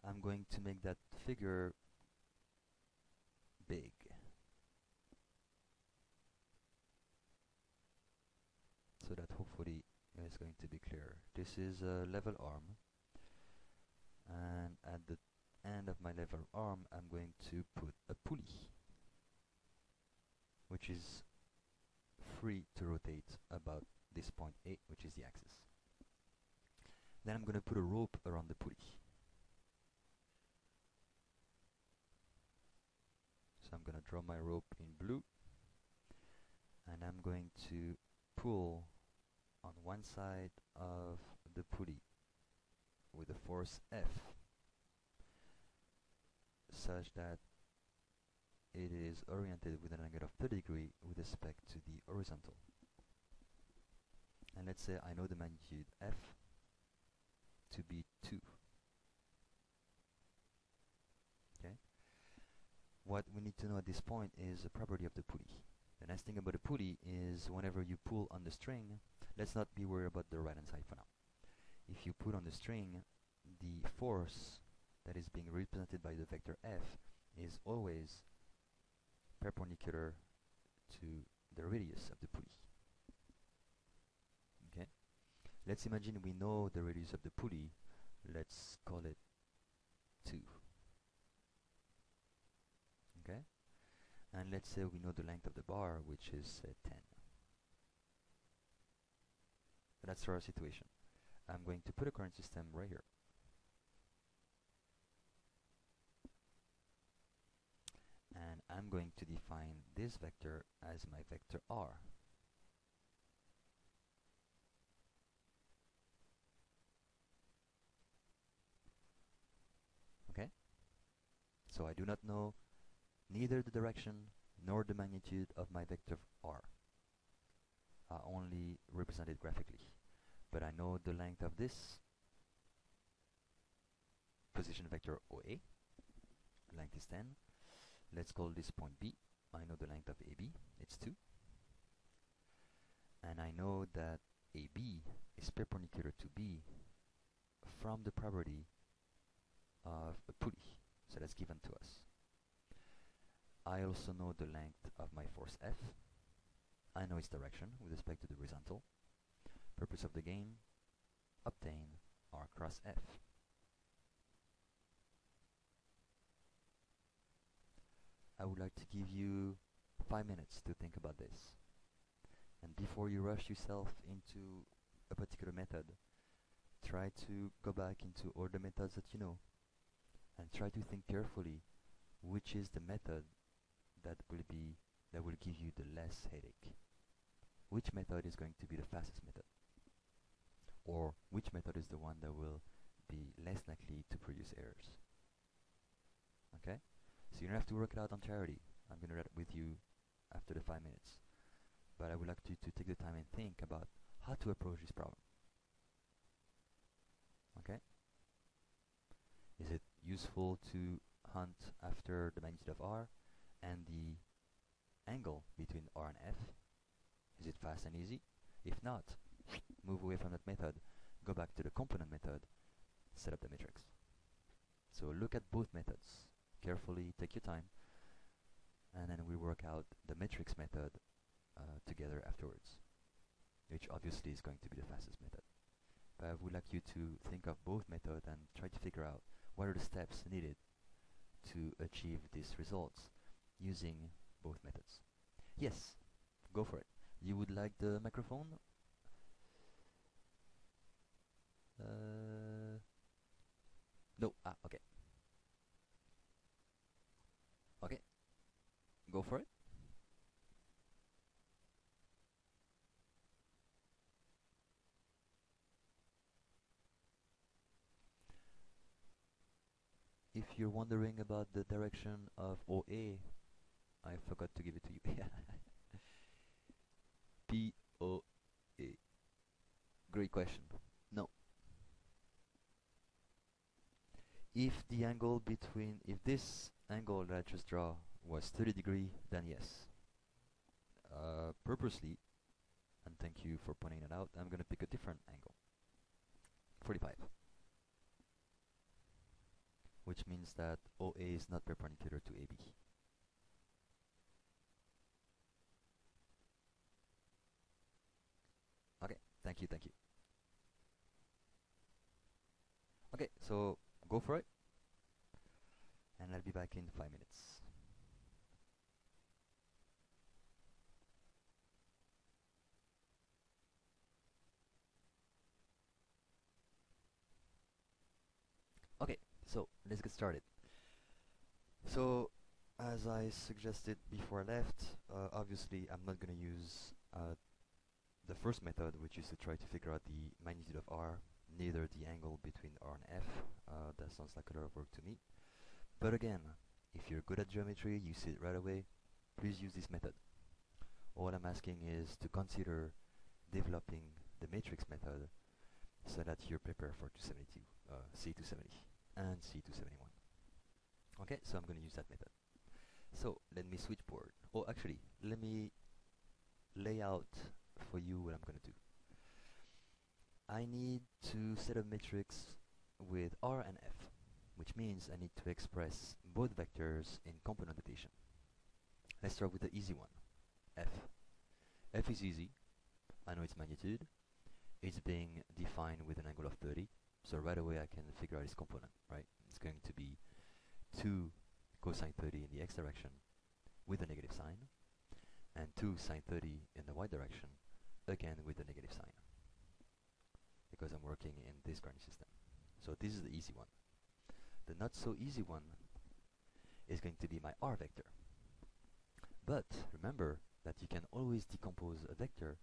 I'm going to make that figure big. So that hopefully it's going to be clear. This is a level arm, and at the end of my level arm I'm going to put a pulley, which is free to rotate about this point A, which is the axis. Then I'm going to put a rope around the pulley. So I'm going to draw my rope in blue, and I'm going to pull on one side of the pulley with a force F, such that it is oriented with an angle of 30 degrees with respect to the horizontal. And let's say I know the magnitude F to be 2. Okay. What we need to know at this point is the property of the pulley. The nice thing about a pulley is whenever you pull on the string, let's not be worried about the right hand side for now. If you pull on the string, the force that is being represented by the vector F is always perpendicular to the radius of the pulley. Okay? Let's imagine we know the radius of the pulley. Let's call it 2. Okay? And let's say we know the length of the bar, which is 10. That's our situation. I'm going to put a current system right here. And I'm going to define this vector as my vector R. Okay? So I do not know neither the direction nor the magnitude of my vector R. I only represent it graphically. But I know the length of this position vector OA. Length is 10. Let's call this point B. I know the length of AB, it's 2. And I know that AB is perpendicular to B from the property of a pulley. So that's given to us. I also know the length of my force F. I know its direction with respect to the horizontal. Purpose of the game, obtain R cross F. I would like to give you 5 minutes to think about this. And before you rush yourself into a particular method, try to go back into all the methods that you know, and try to think carefully which is the method that will give you the less headache. Which method is going to be the fastest method? Or which method is the one that will be less likely to produce errors? Okay? So you don't have to work it out on charity. I'm going to read it with you after the 5 minutes. But I would like you to take the time and think about how to approach this problem. Okay? Is it useful to hunt after the magnitude of R and the angle between R and F? Is it fast and easy? If not, move away from that method, go back to the component method, set up the matrix. So look at both methods carefully, take your time, and then we work out the matrix method together afterwards, which obviously is going to be the fastest method. But I would like you to think of both methods and try to figure out what are the steps needed to achieve these results using both methods. Yes, go for it. You would like the microphone? No, okay. Okay, go for it. If you're wondering about the direction of OA, I forgot to give it to you. POA. Great question. No. If the angle between, if this angle that I just draw was 30 degrees, then yes. Purposely, and thank you for pointing it out, I'm going to pick a different angle. 45. which means that OA is not perpendicular to AB. Okay, thank you, thank you. Okay, so go for it, and I'll be back in 5 minutes. Okay, so let's get started. So, as I suggested before I left, obviously I'm not going to use the first method, which is to try to figure out the magnitude of r, neither the angle between r and f. That sounds like a lot of work to me. But again, if you're good at geometry, you see it right away, please use this method. All I'm asking is to consider developing the matrix method so that you're prepared for 272, C270 and C271. Okay, so I'm going to use that method. So let me switch board. Oh, actually, let me lay out for you what I'm going to do. I need to set a matrix with R and F, which means I need to express both vectors in component notation. Let's start with the easy one, F. F is easy. I know its magnitude. It's being defined with an angle of 30, so right away I can figure out its component, right? It's going to be 2 cosine 30 in the x direction with a negative sign, and 2 sine 30 in the y direction, again with a negative sign, because I'm working in this coordinate system. So this is the easy one. The not so easy one is going to be my r vector. But remember that you can always decompose a vector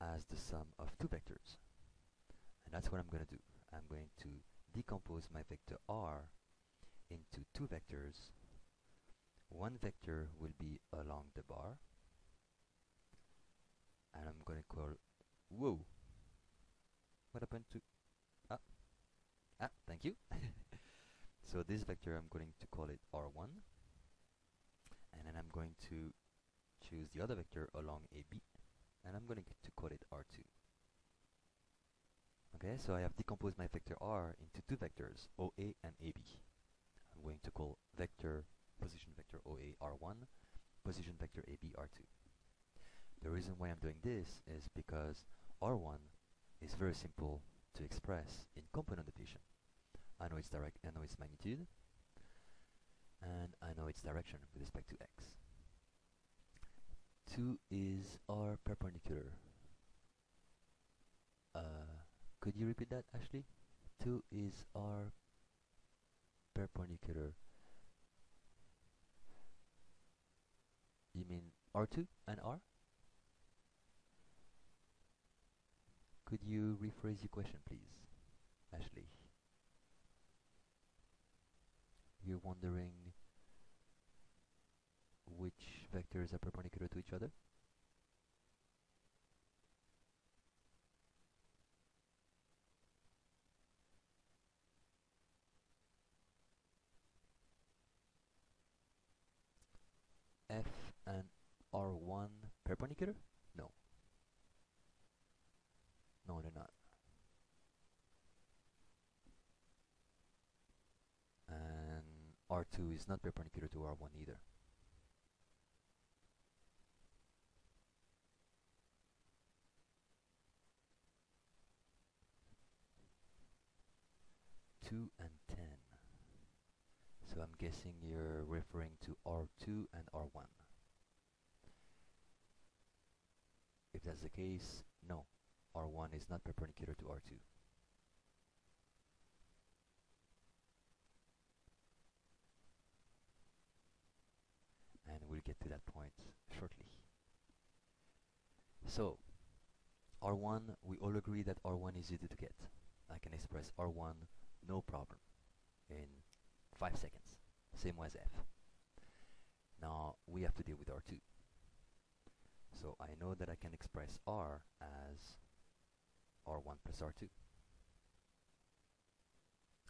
as the sum of two vectors. And that's what I'm going to do. I'm going to decompose my vector r into two vectors. One vector will be along the bar, and I'm going to call, whoa, what happened to, thank you. So this vector, I'm going to call it r1, and then I'm going to choose the other vector along AB, and I'm going to call it r2. Okay, so I have decomposed my vector r into two vectors, OA and AB. I'm going to call position vector OA r1, position vector AB r2. The reason why I'm doing this is because r1 is very simple to express in component notation. I know its magnitude, and I know its direction with respect to x. 2 is r perpendicular. Could you repeat that, Ashley? 2 is r perpendicular. You mean r2 and r? Could you rephrase your question, please, Ashley? You're wondering which vectors are perpendicular to each other? F and R1 perpendicular? No. No, they're not. And R2 is not perpendicular to R1 either. Two and 10. So I'm guessing you're referring to R2 and R1. If that's the case, no. R1 is not perpendicular to R2. And we'll get to that point shortly. So, R1, we all agree that R1 is easy to get. I can express R1 no problem in 5 seconds, same as F. Now we have to deal with R2. So I know that I can express R as R1 plus R2.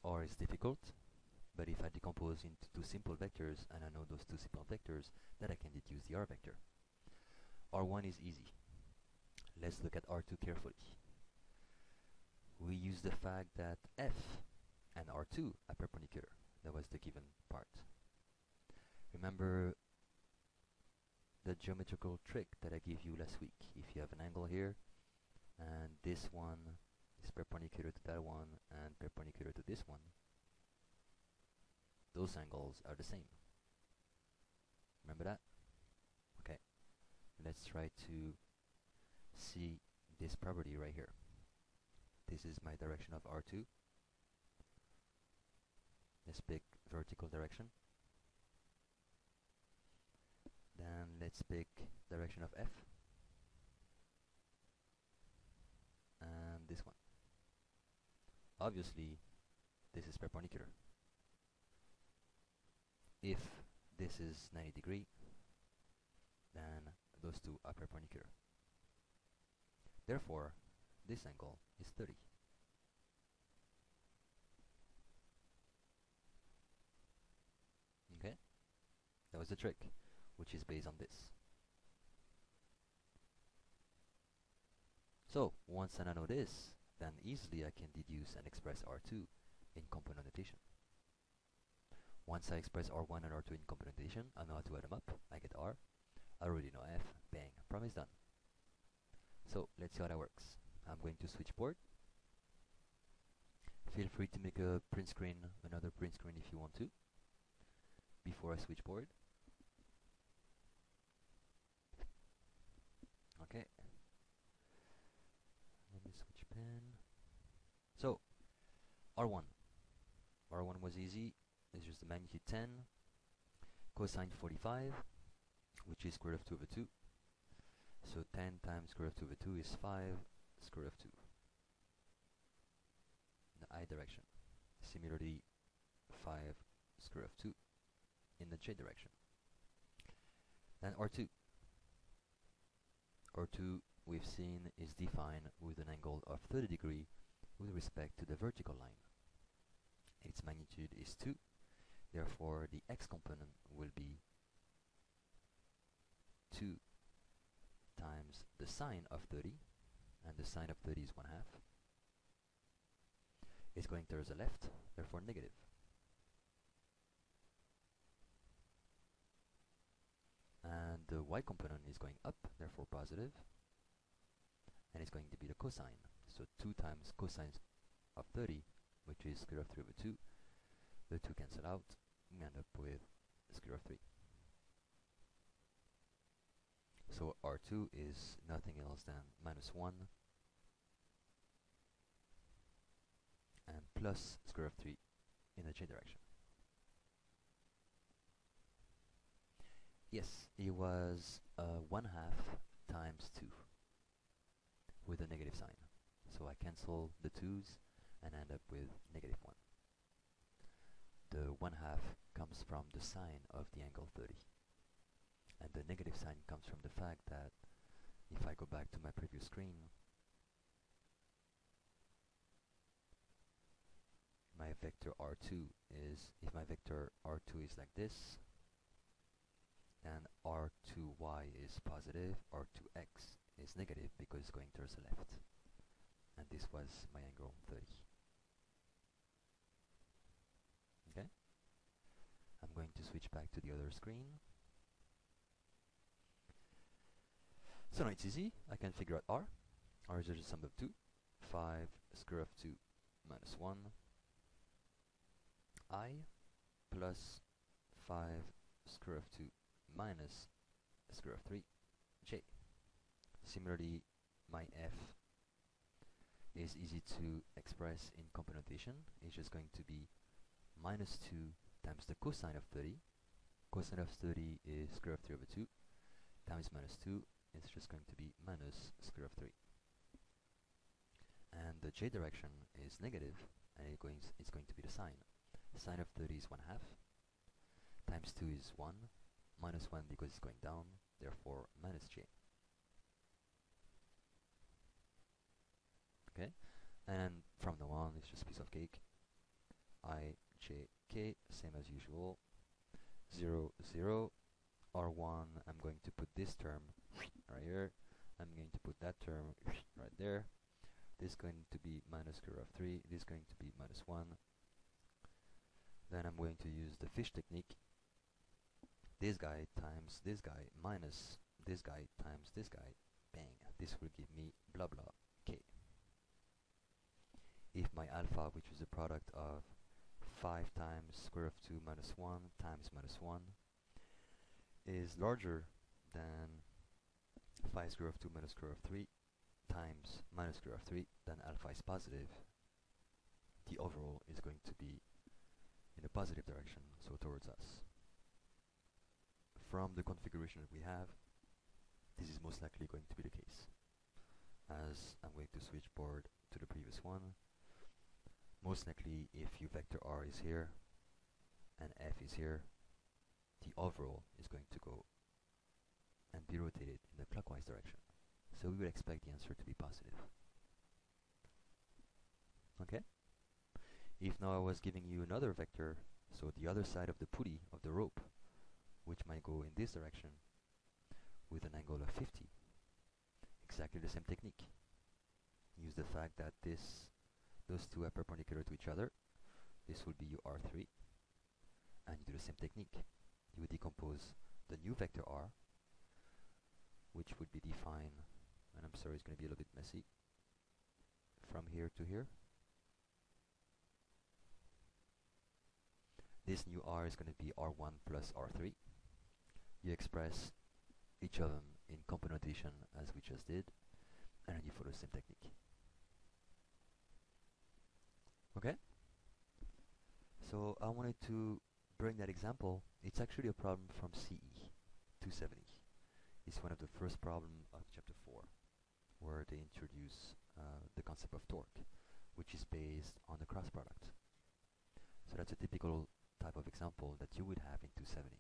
R is difficult, but if I decompose into two simple vectors and I know those two simple vectors, then I can deduce the R vector. R1 is easy. Let's look at R2 carefully. We use the fact that F and R2 are perpendicular. That was the given part. Remember the geometrical trick that I gave you last week. If you have an angle here, and this one is perpendicular to that one, and perpendicular to this one, those angles are the same. Remember that? Okay. Let's try to see this property right here. This is my direction of R2. Let's pick vertical direction. Then let's pick direction of F. And this one. Obviously, this is perpendicular. If this is 90 degree, then those two are perpendicular. Therefore, this angle is 30. Okay? That was the trick, which is based on this. So, once I know this, then easily I can deduce and express R2 in component notation. Once I express R1 and R2 in component notation, I know how to add them up. I get R. I already know F. Bang. Problem is done. So, let's see how that works. I'm going to switch board. Feel free to make a print screen, another print screen if you want to, before I switch board. Okay. Let me switch pen. So, R1. R1 was easy. It's just the magnitude 10, cosine 45, which is square root of 2 over 2. So 10 times square root of 2 over 2 is 5 square root of 2. In the I direction. Similarly, 5 square root of 2 in the J direction. Then R2. R2, we've seen, is defined with an angle of 30 degrees with respect to the vertical line. Its magnitude is 2. Therefore, the x component will be 2 times the sine of 30, and the sine of 30 is 1/2. It's going towards the left, therefore negative. And the y component is going up, therefore positive, and it's going to be the cosine. So 2 times cosine of 30, which is square root of 3 over 2. The 2 cancel out, we end up with square root of 3. So R2 is nothing else than -1 and plus square root of 3 in the J direction. Yes, it was 1/2 times 2 with a negative sign. So I cancel the 2's and end up with -1. The 1/2 comes from the sine of the angle 30. And the negative sign comes from the fact that if I go back to my previous screen, my vector R2 is, if my vector R2 is like this, then R2y is positive, R2x is negative because it's going towards the left. And this was my angle 30. Okay? I'm going to switch back to the other screen. So now it's easy. I can figure out R. R is just the sum of 2. 5 square root of 2 minus 1. I plus 5 square root of 2 minus square root of 3. J. Similarly, my F is easy to express in component notation. It's just going to be minus 2 times the cosine of 30. Cosine of 30 is square root of 3 over 2 times minus 2. It's just going to be minus square root of 3. And the J direction is negative, and it's going to be the sine. Sine of 30 is 1/2, times 2 is 1, minus 1 because it's going down, therefore minus J. Okay, and from now on it's just a piece of cake. I, J, K, same as usual. 0, 0. R1, I'm going to put this term right here. I'm going to put that term right there. This is going to be minus square root of 3. This is going to be minus 1. Then I'm going to use the fish technique. This guy times this guy minus this guy times this guy. Bang. This will give me blah blah k. If my alpha, which is the product of 5 times square root of 2 minus 1 times minus 1, is larger than 5 square root of 2 minus square root of 3 times minus square root of 3, then alpha is positive. The overall is going to be in a positive direction, so towards us. From the configuration that we have, this is most likely going to be the case. As I'm going to switch board to the previous one, most likely if u vector r is here and f is here, the overall is going to go and be rotated in the clockwise direction. So we would expect the answer to be positive. Okay? If now I was giving you another vector, so the other side of the pulley of the rope, which might go in this direction with an angle of 50, exactly the same technique. Use the fact that those two are perpendicular to each other. This will be your r3, and you do the same technique. You would decompose the new vector r, which would be defined, and I'm sorry, it's going to be a little bit messy, from here to here. This new r is going to be r1 plus r3. You express each of them in component addition as we just did, and then you follow the same technique. Okay? So I wanted to bring that example. It's actually a problem from CE 270. It's one of the first problems of chapter 4, where they introduce the concept of torque, which is based on the cross product. So that's a typical type of example that you would have in 270.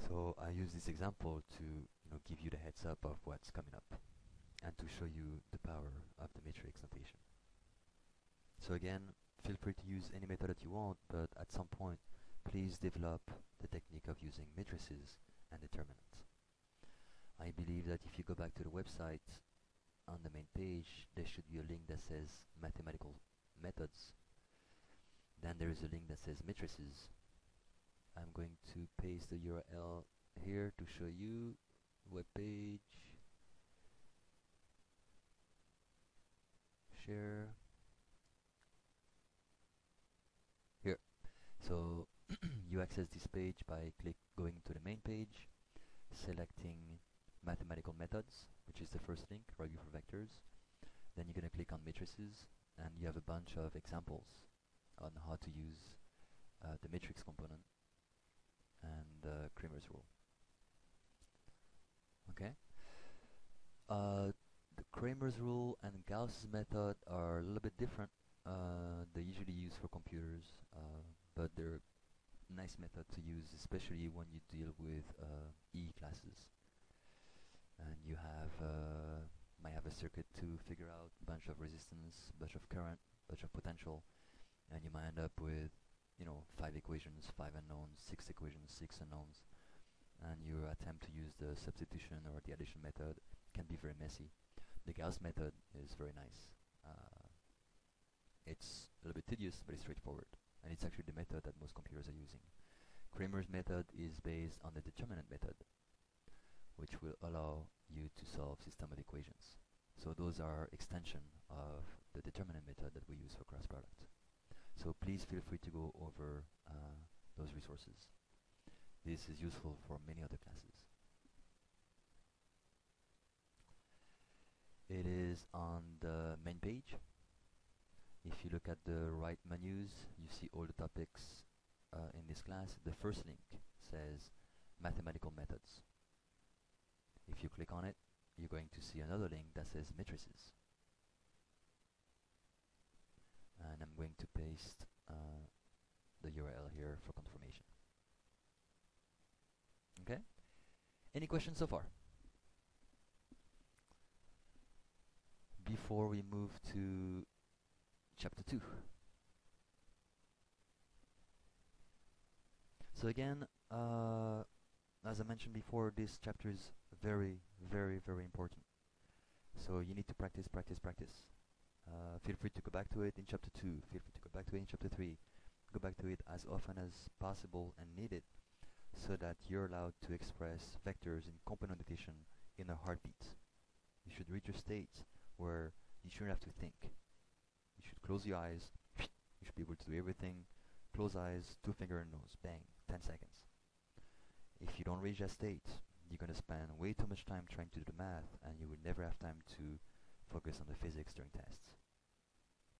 So I use this example to give you the heads up of what's coming up and to show you the power of the matrix notation. So again, feel free to use any method that you want, but at some point please develop the technique of using matrices and determinants. I believe that if you go back to the website, on the main page there should be a link that says mathematical methods. Then there is a link that says matrices. I'm going to paste the URL here to show you web page. Share. Here. So you access this page by going to the main page, selecting mathematical methods, which is the first link, review for vectors. Then you're going to click on matrices, and you have a bunch of examples on how to use the matrix component and Cramer's rule. Okay. The Cramer's rule and Gauss's method are a little bit different. They're usually used for computers, but they're a nice method to use, especially when you deal with E classes. And you might have a circuit to figure out a bunch of resistance, bunch of current, bunch of potential, and you might end up with 5 equations, 5 unknowns, 6 equations, 6 unknowns, and your attempt to use the substitution or the addition method can be very messy. The Gauss method is very nice. It's a little bit tedious, but it's straightforward, and it's actually the method that most computers are using. Cramer's method is based on the determinant method, which will allow you to solve system of equations. So those are extension of the determinant method that we use for cross product. So please feel free to go over those resources. This is useful for many other classes. It is on the main page. If you look at the right menus, you see all the topics in this class. The first link says mathematical methods. If you click on it, you're going to see another link that says matrices. And I'm going to paste the URL here for confirmation. Okay? Any questions so far? Before we move to chapter 2. So again, as I mentioned before, this chapter is very, very, very important. So you need to practice, practice, practice. Feel free to go back to it in chapter 2. Feel free to go back to it to it in chapter 3. Go back to it as often as possible and need it so that you're allowed to express vectors in component notation in a heartbeat. You should reach a state where you shouldn't have to think. You should close your eyes. You should be able to do everything. Close eyes, two finger and nose, bang, 10 seconds. If you don't reach that state, you're going to spend way too much time trying to do the math and you will never have time to focus on the physics during tests.